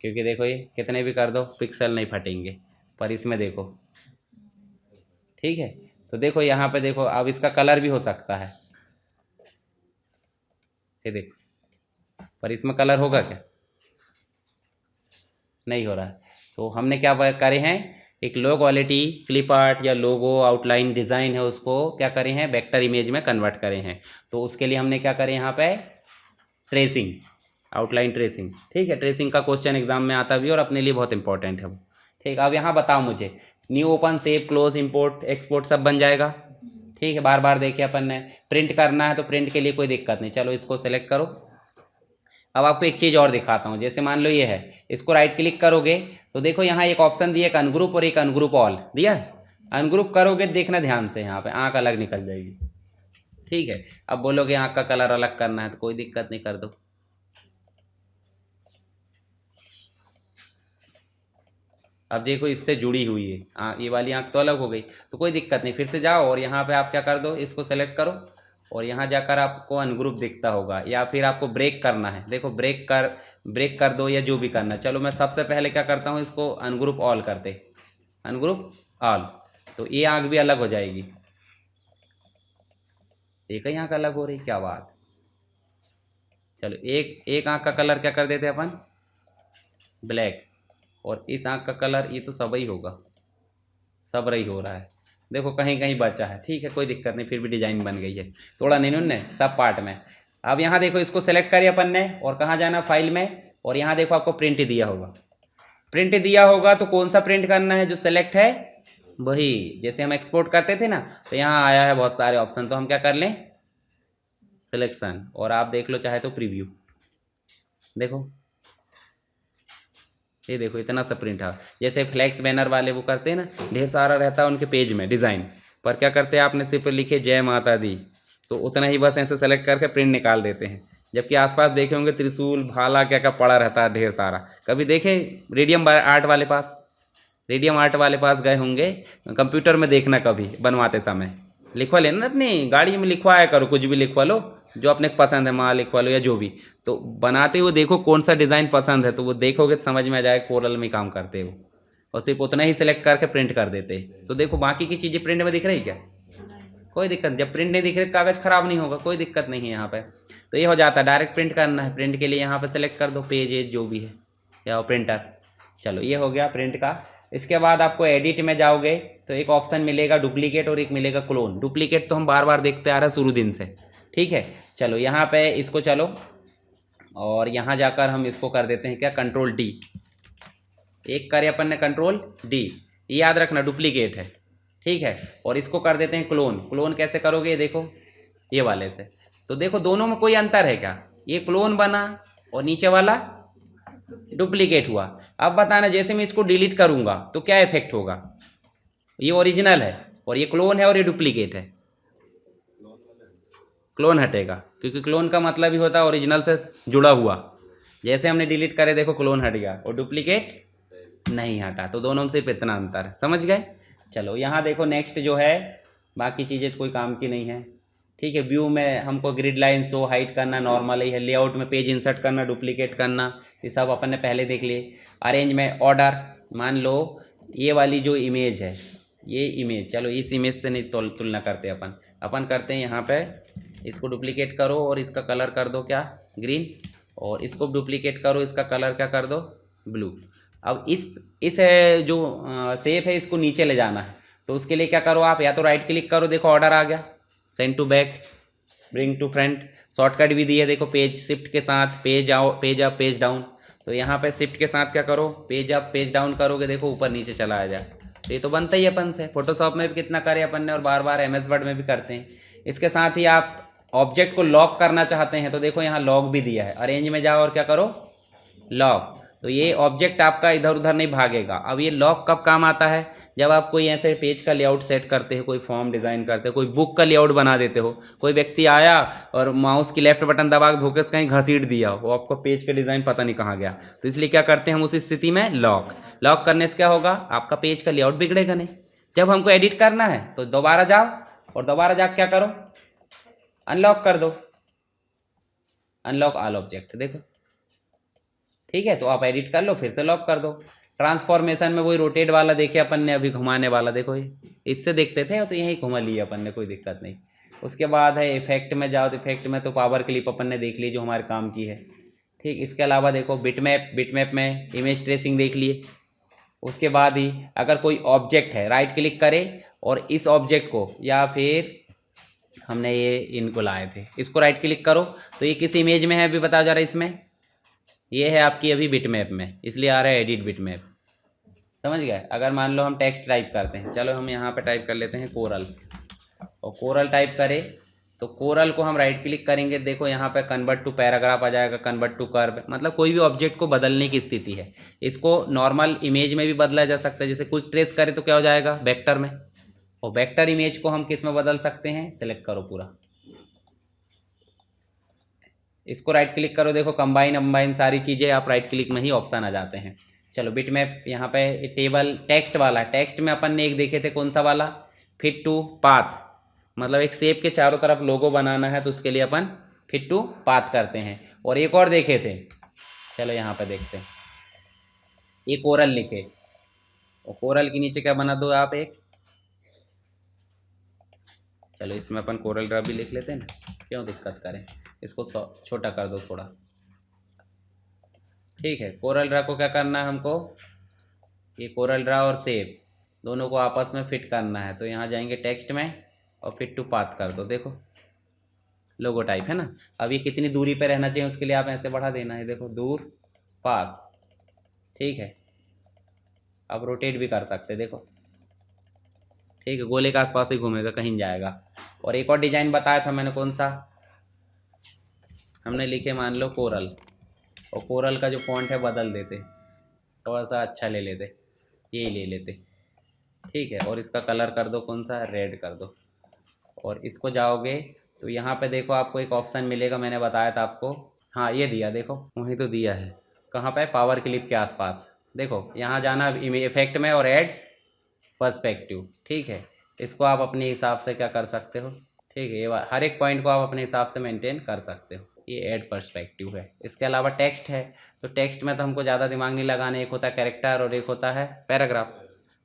क्योंकि देखो ये कितने भी कर दो पिक्सल नहीं फटेंगे, पर इसमें देखो ठीक है। तो देखो यहाँ पे देखो, अब इसका कलर भी हो सकता है, ये देखो, पर इसमें कलर होगा क्या? नहीं हो रहा है। तो हमने क्या करे हैं, एक लो क्वालिटी क्लिप आर्ट या लोगो आउटलाइन डिज़ाइन है, उसको क्या करे हैं? वेक्टर इमेज में कन्वर्ट करे हैं। तो उसके लिए हमने क्या करें यहाँ पे? Tracing, outline tracing. ठीक है, ट्रेसिंग का क्वेश्चन एग्जाम में आता भी और अपने लिए बहुत इंपॉर्टेंट है वो। ठीक, अब यहाँ बताओ मुझे, new open save close import export सब बन जाएगा। ठीक है, बार बार देखिए अपन ने प्रिंट करना है तो प्रिंट के लिए कोई दिक्कत नहीं। चलो इसको सेलेक्ट करो। अब आपको एक चीज़ और दिखाता हूँ। जैसे मान लो ये है, इसको राइट क्लिक करोगे तो देखो यहाँ एक ऑप्शन दिया, एक अनग्रुप और एक अनग्रुप ऑल दिया है। अनग्रुप करोगे, देखना ध्यान से, यहाँ पे आँख अलग निकल जाएगी। ठीक है, अब बोलोगे आँख का कलर अलग करना है तो कोई दिक्कत नहीं, कर दो। अब देखो इससे जुड़ी हुई है ये वाली आँख तो अलग हो गई, तो कोई दिक्कत नहीं। फिर से जाओ और यहाँ पे आप क्या कर दो, इसको सेलेक्ट करो और यहाँ जाकर आपको अनग्रुप दिखता होगा, या फिर आपको ब्रेक करना है। देखो ब्रेक कर दो या जो भी करना। चलो मैं सबसे पहले क्या करता हूँ, इसको अनग्रुप ऑल करते, अनग्रुप ऑल, तो ये आँख भी अलग हो जाएगी। एक ही आँख अलग हो रही, क्या बात। चलो एक आँख का कलर क्या कर देते अपन? ब्लैक। और इस आँख का कलर ये तो सब ही होगा, सब रही हो रहा है। देखो कहीं कहीं बचा है, ठीक है कोई दिक्कत नहीं, फिर भी डिजाइन बन गई है। थोड़ा नहीं उनने सब पार्ट में। अब यहाँ देखो इसको सेलेक्ट करिए अपन ने, और कहाँ जाना? फाइल में, और यहाँ देखो आपको प्रिंट दिया होगा। प्रिंट दिया होगा तो कौन सा प्रिंट करना है? जो सेलेक्ट है वही। जैसे हम एक्सपोर्ट करते थे ना, तो यहाँ आया है बहुत सारे ऑप्शन, तो हम क्या कर लें? सिलेक्शन, और आप देख लो चाहे तो प्रीव्यू। देखो ये देखो इतना सा प्रिंट है। जैसे फ्लैक्स बैनर वाले वो करते हैं ना, ढेर सारा रहता है उनके पेज में डिज़ाइन, पर क्या करते हैं आपने सिर्फ लिखे जय माता दी, तो उतना ही बस ऐसे सेलेक्ट करके प्रिंट निकाल देते हैं। जबकि आसपास देखे होंगे त्रिशूल भाला क्या क्या पड़ा रहता है ढेर सारा। कभी देखे रेडियम आर्ट वाले पास, रेडियम आर्ट वाले पास गए होंगे, कंप्यूटर में देखना कभी बनवाते समय, लिखवा लेना अपनी गाड़ी में, लिखवाया करो कुछ भी लिखवा लो जो अपने को पसंद है, माँ लिखवा लो या जो भी। तो बनाते हुए देखो कौन सा डिज़ाइन पसंद है, तो वो देखोगे तो समझ में आ जाएगा कोरल में काम करते हो, और सिर्फ उतना ही सिलेक्ट करके प्रिंट कर देते। तो देखो बाकी की चीज़ें प्रिंट में दिख रही क्या, कोई दिक्कत, जब प्रिंट नहीं दिख रही कागज़ खराब नहीं होगा, कोई दिक्कत नहीं है यहाँ पे। तो ये हो जाता है, डायरेक्ट प्रिंट करना है, प्रिंट के लिए यहाँ पे सेलेक्ट कर दो पेज एज जो भी है या प्रिंटर। चलो ये हो गया प्रिंट का। इसके बाद आपको एडिट में जाओगे तो एक ऑप्शन मिलेगा डुप्लीकेट और एक मिलेगा क्लोन। डुप्लीकेट तो हम बार बार देखते आ रहे हैं शुरू दिन से, ठीक है। चलो यहाँ पे इसको चलो, और यहाँ जाकर हम इसको कर देते हैं क्या, कंट्रोल डी। एक करे अपन ने कंट्रोल डी, याद रखना डुप्लीकेट है, ठीक है। और इसको कर देते हैं क्लोन। क्लोन कैसे करोगे, देखो ये वाले से, तो देखो दोनों में कोई अंतर है क्या, ये क्लोन बना और नीचे वाला डुप्लीकेट हुआ। अब बताना जैसे मैं इसको डिलीट करूंगा तो क्या इफेक्ट होगा, ये ओरिजिनल है और ये क्लोन है और ये डुप्लीकेट है, क्लोन हटेगा, क्योंकि क्लोन का मतलब ही होता है ओरिजिनल से जुड़ा हुआ। जैसे हमने डिलीट करे देखो क्लोन हट गया और डुप्लीकेट नहीं हटा, तो दोनों में सिर्फ इतना अंतर है, समझ गए। चलो यहाँ देखो नेक्स्ट जो है, बाकी चीज़ें तो कोई काम की नहीं है, ठीक है। व्यू में हमको ग्रिड लाइन तो हाइट करना नॉर्मल ही है, लेआउट में पेज इंसर्ट करना, डुप्लीकेट करना, ये सब अपन ने पहले देख लिए। अरेंज में ऑर्डर, मान लो ये वाली जो इमेज है, ये इमेज, चलो इस इमेज से नहीं तुलना करते अपन करते हैं यहाँ पे, इसको डुप्लीकेट करो और इसका कलर कर दो क्या, ग्रीन, और इसको डुप्लीकेट करो, इसका कलर क्या कर दो, ब्लू। अब इस जो शेप है इसको नीचे ले जाना है, तो उसके लिए क्या करो आप, या तो राइट क्लिक करो, देखो ऑर्डर आ गया, send to back, bring to front, shortcut भी दी है देखो, पेज शिफ्ट के साथ पेज अप पेज डाउन। तो यहाँ पे शिफ्ट के साथ क्या करो, पेज अप पेज डाउन करोगे, देखो ऊपर नीचे चला आ जाए। तो ये तो बनता ही अपन से, फोटोशॉप में भी कितना करे अपन ने, और बार बार MS वर्ड में भी करते हैं। इसके साथ ही आप ऑब्जेक्ट को लॉक करना चाहते हैं, तो देखो यहाँ लॉक भी दिया है, अरेंज में जाओ और क्या करो, लॉक। तो ये ऑब्जेक्ट आपका इधर उधर नहीं भागेगा। अब ये लॉक कब काम आता है, जब आप कोई ऐसे पेज का लेआउट सेट करते हो, कोई फॉर्म डिज़ाइन करते हो, कोई बुक का लेआउट बना देते हो, कोई व्यक्ति आया और माउस की लेफ्ट बटन दबा के धोखे से कहीं घसीट दिया, वो आपको पेज का डिज़ाइन पता नहीं कहाँ गया, तो इसलिए क्या करते हैं हम उस स्थिति में, लॉक करने से क्या होगा, आपका पेज का लेआउट बिगड़ेगा नहीं। जब हमको एडिट करना है तो दोबारा जाओ, और दोबारा जाकर क्या करो, अनलॉक कर दो, अनलॉक ऑल ऑब्जेक्ट, देखो ठीक है। तो आप एडिट कर लो, फिर से लॉक कर दो। ट्रांसफॉर्मेशन में वही रोटेट वाला देखे अपन ने अभी, घुमाने वाला देखो, ये इससे देखते थे तो यही घुमा लिया अपन ने, कोई दिक्कत नहीं। उसके बाद है इफेक्ट में जाओ, तो इफेक्ट में तो पावर क्लिप अपन ने देख ली जो हमारे काम की है, ठीक। इसके अलावा देखो बिटमैप में इमेज ट्रेसिंग देख लिए। उसके बाद ही अगर कोई ऑब्जेक्ट है, राइट क्लिक करे और इस ऑब्जेक्ट को, या फिर हमने ये इनको लाए थे, इसको राइट क्लिक करो, तो ये किस इमेज में है अभी बताया जा रहा है, इसमें ये है आपकी अभी बिटमैप में, इसलिए आ रहा है एडिट बिटमैप, समझ गए। अगर मान लो हम टेक्स्ट टाइप करते हैं, चलो हम यहाँ पे टाइप कर लेते हैं कोरल, और कोरल टाइप करें तो कोरल को हम राइट क्लिक करेंगे, देखो यहाँ पे कन्वर्ट टू पैराग्राफ आ जाएगा, कन्वर्ट टू कर्व, मतलब कोई भी ऑब्जेक्ट को बदलने की स्थिति है। इसको नॉर्मल इमेज में भी बदला जा सकता है, जैसे क्विक ट्रेस करें तो क्या हो जाएगा, वेक्टर में, और वेक्टर इमेज को हम किस में बदल सकते हैं, सेलेक्ट करो पूरा, इसको राइट क्लिक करो, देखो कंबाइन सारी चीज़ें आप राइट क्लिक में ही ऑप्शन आ जाते हैं। चलो बिटमैप यहाँ पे टेबल टेक्स्ट वाला, टेक्स्ट में अपन ने एक देखे थे कौन सा वाला, फिट टू पाथ, मतलब एक शेप के चारों तरफ लोगो बनाना है तो उसके लिए अपन फिट टू पाथ करते हैं। और एक और देखे थे, चलो यहाँ पे देखते हैं, ये कोरल लिखे, और कोरल के नीचे क्या बना दो आप एक, चलो इसमें अपन कोरल ड्रा भी लिख लेते हैं ना, क्यों दिक्कत करें, इसको छोटा कर दो थोड़ा, ठीक है। कोरल ड्रा को क्या करना है हमको, ये कोरल ड्रा और शेप दोनों को आपस में फिट करना है, तो यहाँ जाएंगे टेक्स्ट में और फिट टू पाथ कर दो, देखो लोगो टाइप है ना। अब ये कितनी दूरी पे रहना चाहिए उसके लिए आप ऐसे बढ़ा देना है, देखो दूर पास, ठीक है। अब रोटेट भी कर सकते, देखो ठीक है, गोले के आसपास ही घूमेगा, कहीं जाएगा। और एक और डिजाइन बताया था मैंने, कौन सा, हमने लिखे मान लो कोरल, और कोरल का जो फॉन्ट है बदल देते, थोड़ा सा अच्छा ले लेते, यही ले लेते, ठीक है। और इसका कलर कर दो कौन सा, रेड कर दो। और इसको जाओगे तो यहाँ पे देखो आपको एक ऑप्शन मिलेगा, मैंने बताया था आपको, हाँ ये दिया देखो, वहीं तो दिया है, कहाँ पे, पावर क्लिप के आसपास देखो, यहाँ जाना इफेक्ट में और ऐड पर्सपेक्टिव, ठीक है। इसको आप अपने हिसाब से क्या कर सकते हो, ठीक है, ये हर एक पॉइंट को आप अपने हिसाब से मेंटेन कर सकते हो। ये ऐड पर्सपेक्टिव है। इसके अलावा टेक्स्ट है, तो टेक्स्ट में तो हमको ज़्यादा दिमाग नहीं लगाना, एक होता है कैरेक्टर और एक होता है पैराग्राफ,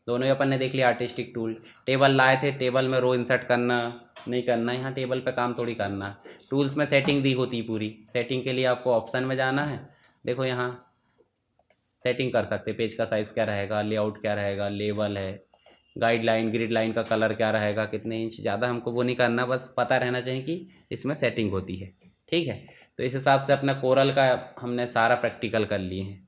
दोनों ही अपन ने देख लिया। आर्टिस्टिक टूल, टेबल लाए थे, टेबल में रो इंसर्ट करना नहीं करना, यहाँ टेबल पे काम थोड़ी करना। टूल्स में सेटिंग दी होती पूरी, सेटिंग के लिए आपको ऑप्शन में जाना है, देखो यहाँ सेटिंग कर सकते, पेज का साइज़ क्या रहेगा, लेआउट क्या रहेगा, लेवल है, गाइडलाइन, ग्रिड लाइन का कलर क्या रहेगा, कितने इंच, ज़्यादा हमको वो नहीं करना, बस पता रहना चाहिए कि इसमें सेटिंग होती है, ठीक है। तो इस हिसाब से अपना कोरल का हमने सारा प्रैक्टिकल कर लिए हैं।